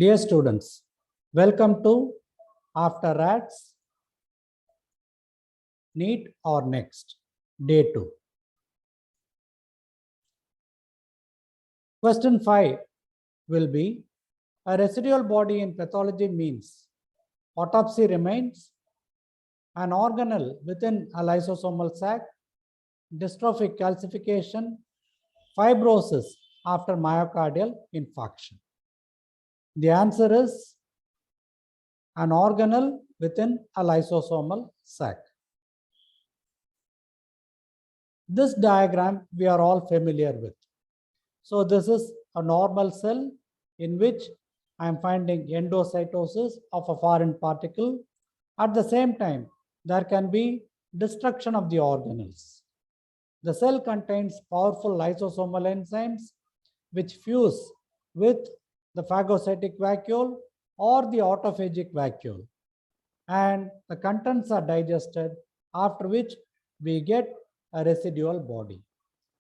Dear students, welcome to After R.A.T.S, NEET or Next, Day 2. Question 5 will be, a residual body in pathology means autopsy remains, an organelle within a lysosomal sac, dystrophic calcification, fibrosis after myocardial infarction. The answer is an organelle within a lysosomal sac. This diagram we are all familiar with. So this is a normal cell in which I am finding endocytosis of a foreign particle. At the same time, there can be destruction of the organelles. The cell contains powerful lysosomal enzymes which fuse with the phagocytic vacuole or the autophagic vacuole, and the contents are digested, after which we get a residual body.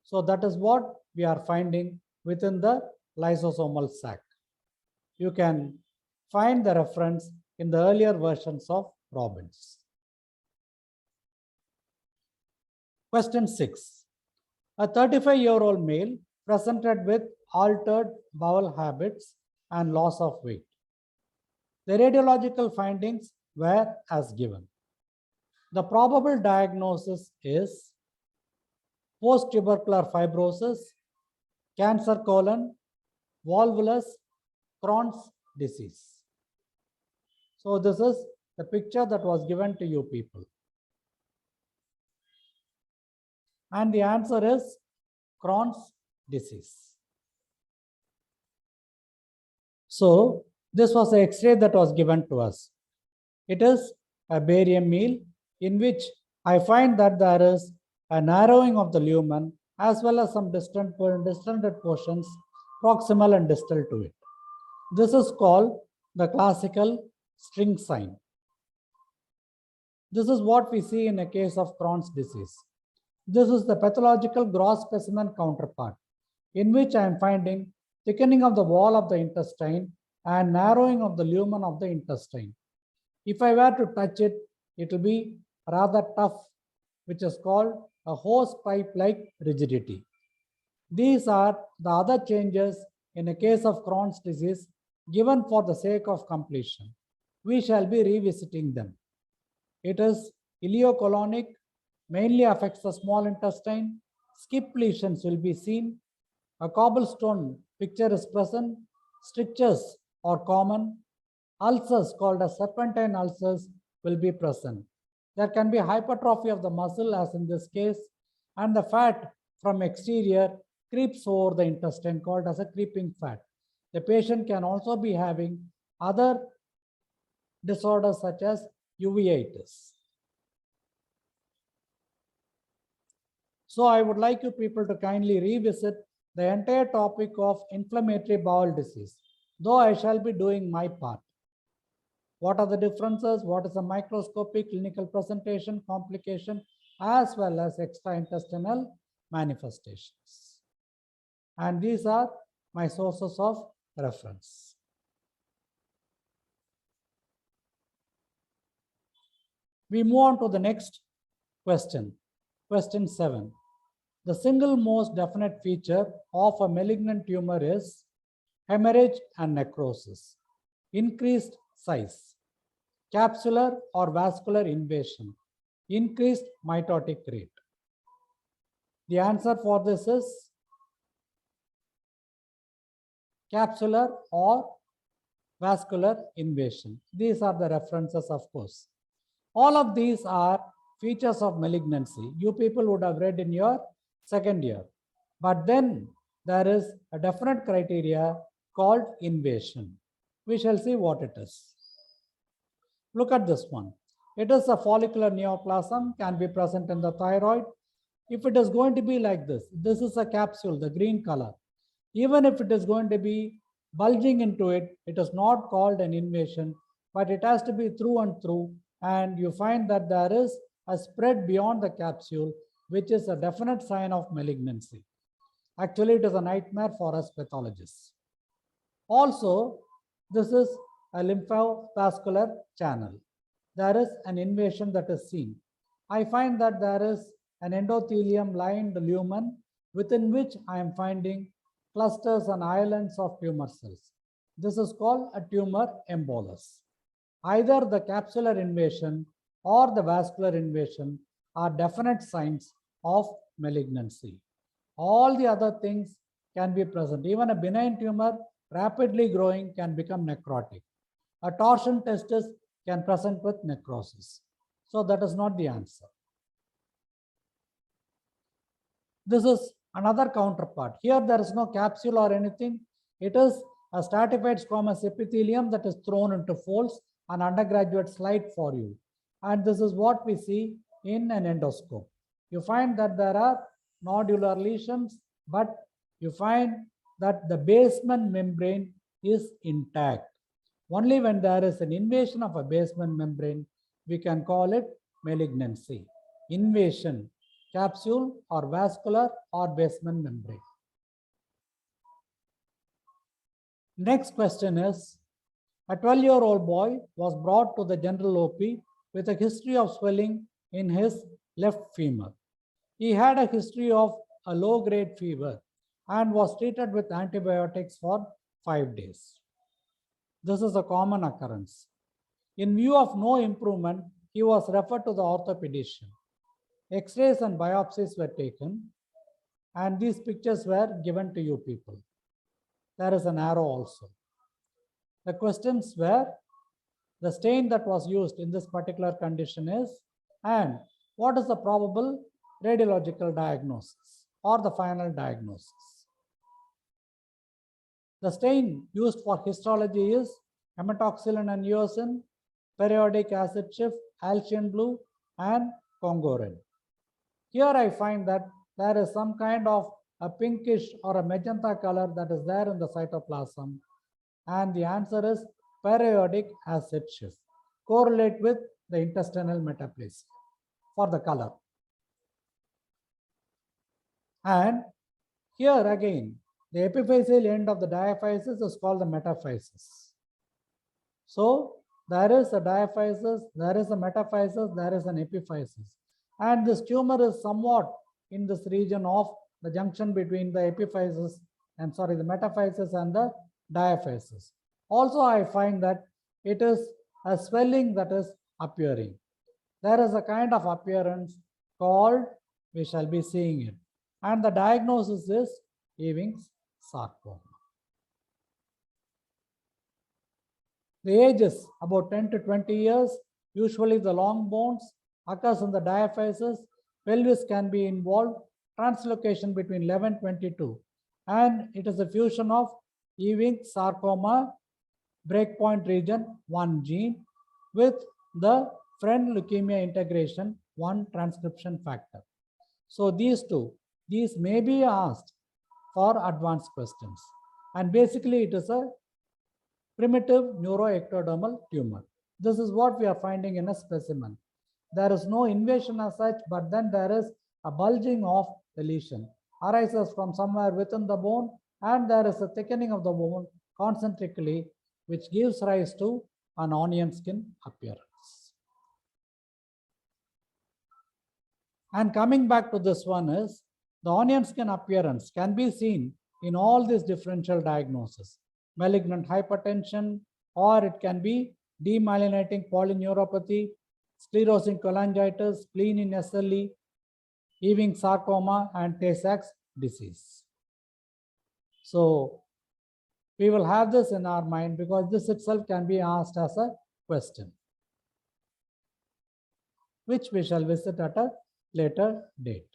So that is what we are finding within the lysosomal sac. You can find the reference in the earlier versions of Robbins. Question 6. A 35-year-old male presented with altered bowel habits and loss of weight. The radiological findings were as given. The probable diagnosis is post-tubercular fibrosis, cancer colon, volvulus, Crohn's disease. So this is the picture that was given to you people. And the answer is Crohn's disease. So this was the X-ray that was given to us. It is a barium meal in which I find that there is a narrowing of the lumen as well as some distended portions proximal and distal to it. This is called the classical string sign. This is what we see in a case of Crohn's disease. This is the pathological gross specimen counterpart, in which I am finding thickening of the wall of the intestine and narrowing of the lumen of the intestine. If I were to touch it, it will be rather tough, which is called a hose pipe-like rigidity. These are the other changes in a case of Crohn's disease given for the sake of completion. We shall be revisiting them. It is ileocolonic, mainly affects the small intestine. Skip lesions will be seen. A cobblestone picture is present. Strictures are common. Ulcers called as serpentine ulcers will be present. There can be hypertrophy of the muscle as in this case, and the fat from exterior creeps over the intestine called as a creeping fat. The patient can also be having other disorders such as uveitis. So I would like you people to kindly revisit the entire topic of inflammatory bowel disease, though I shall be doing my part. What are the differences? What is the microscopic clinical presentation, complication, as well as extraintestinal manifestations? And these are my sources of reference. We move on to the next question. Question 7. The single most definite feature of a malignant tumor is hemorrhage and necrosis, increased size, capsular or vascular invasion, increased mitotic rate. The answer for this is capsular or vascular invasion. These are the references, of course. All of these are features of malignancy. You people would have read in your second year. But then there is a definite criteria called invasion. We shall see what it is. Look at this one. It is a follicular neoplasm, can be present in the thyroid. If it is going to be like this is a capsule, the green color. Even if it is going to be bulging into it, it is not called an invasion, but it has to be through and through. And you find that there is a spread beyond the capsule, which is a definite sign of malignancy. Actually, it is a nightmare for us pathologists. Also, This is a lymphovascular channel. There is an invasion that is seen. I find that there is an endothelium lined lumen within which I am finding clusters and islands of tumor cells. This is called a tumor embolus. Either the capsular invasion or the vascular invasion are definite signs of malignancy. All the other things can be present. Even a benign tumor rapidly growing can become necrotic. A torsion testis can present with necrosis. So that is not the answer. This is another counterpart. Here there is no capsule or anything. It is a stratified squamous epithelium that is thrown into folds, an undergraduate slide for you. And this is what we see in an endoscope. You find that there are nodular lesions, but you find that the basement membrane is intact. Only when there is an invasion of a basement membrane, we can call it malignancy. Invasion, capsule or vascular or basement membrane. Next question is, a 12-year-old boy was brought to the general OP with a history of swelling in his left femur. He had a history of a low-grade fever and was treated with antibiotics for 5 days. This is a common occurrence. In view of no improvement, he was referred to the orthopedician. X-rays and biopsies were taken, and these pictures were given to you people. There is an arrow also. The questions were, the stain that was used in this particular condition is, and what is the probable radiological diagnosis or the final diagnosis? The stain used for histology is hematoxylin and eosin, periodic acid shift, Alcian blue, and Congo red. Here I find that there is some kind of a pinkish or a magenta color that is there in the cytoplasm, and the answer is periodic acid shift. Correlate with the intestinal metaplasia for the color. And here again, the epiphyseal end of the diaphysis is called the metaphysis. So there is a diaphysis, there is a metaphysis, there is an epiphysis. And this tumor is somewhat in this region of the junction between the epiphysis, the metaphysis and the diaphysis. Also, I find that it is a swelling that is appearing. There is a kind of appearance called, we shall be seeing it. And the diagnosis is Ewing's sarcoma. The age is about 10 to 20 years. Usually the long bones occurs in the diaphysis. Pelvis can be involved. Translocation between 11 and 22. And it is a fusion of Ewing's sarcoma, breakpoint region 1 gene with the friend leukemia integration 1 transcription factor. So these may be asked for advanced questions. And basically it is a primitive neuroectodermal tumor. This is what we are finding in a specimen. There is no invasion as such, but then there is a bulging of the lesion. Arises from somewhere within the bone, and there is a thickening of the bone concentrically, which gives rise to an onion skin appearance. And coming back to this one is, the onion skin appearance can be seen in all these differential diagnoses. Malignant hypertension, or it can be demyelinating polyneuropathy, sclerosing cholangitis, spleen in SLE, Ewing's sarcoma, and Tay-Sachs disease. So we will have this in our mind because this itself can be asked as a question, which we shall visit at a later date.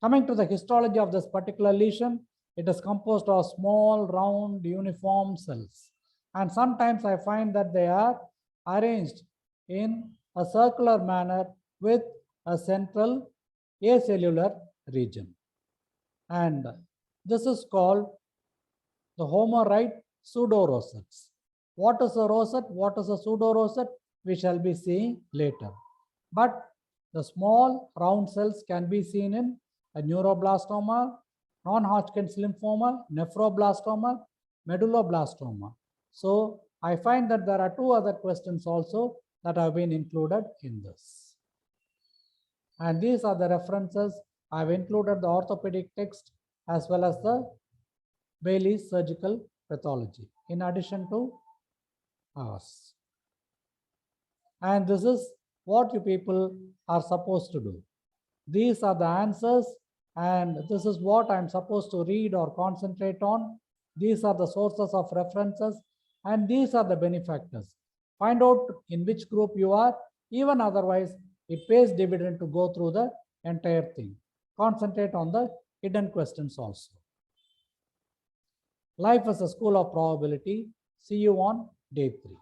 Coming to the histology of this particular lesion, it is composed of small, round, uniform cells. And sometimes I find that they are arranged in a circular manner with a central acellular region. And this is called the Homer-Wright pseudorosettes. What is a rosette? What is a pseudorosette? We shall be seeing later. But the small round cells can be seen in a neuroblastoma, non-Hodgkin's lymphoma, nephroblastoma, medulloblastoma. So I find that there are two other questions also that have been included in this. And these are the references. I've included the orthopedic text as well as the Bailey's surgical pathology in addition to ours. And this is what you people are supposed to do. These are the answers, and this is what I'm supposed to read or concentrate on. These are the sources of references, and these are the benefactors. Find out in which group you are. Even otherwise, it pays dividend to go through the entire thing. Concentrate on the hidden questions also. Life is a school of probability. See you on day 3.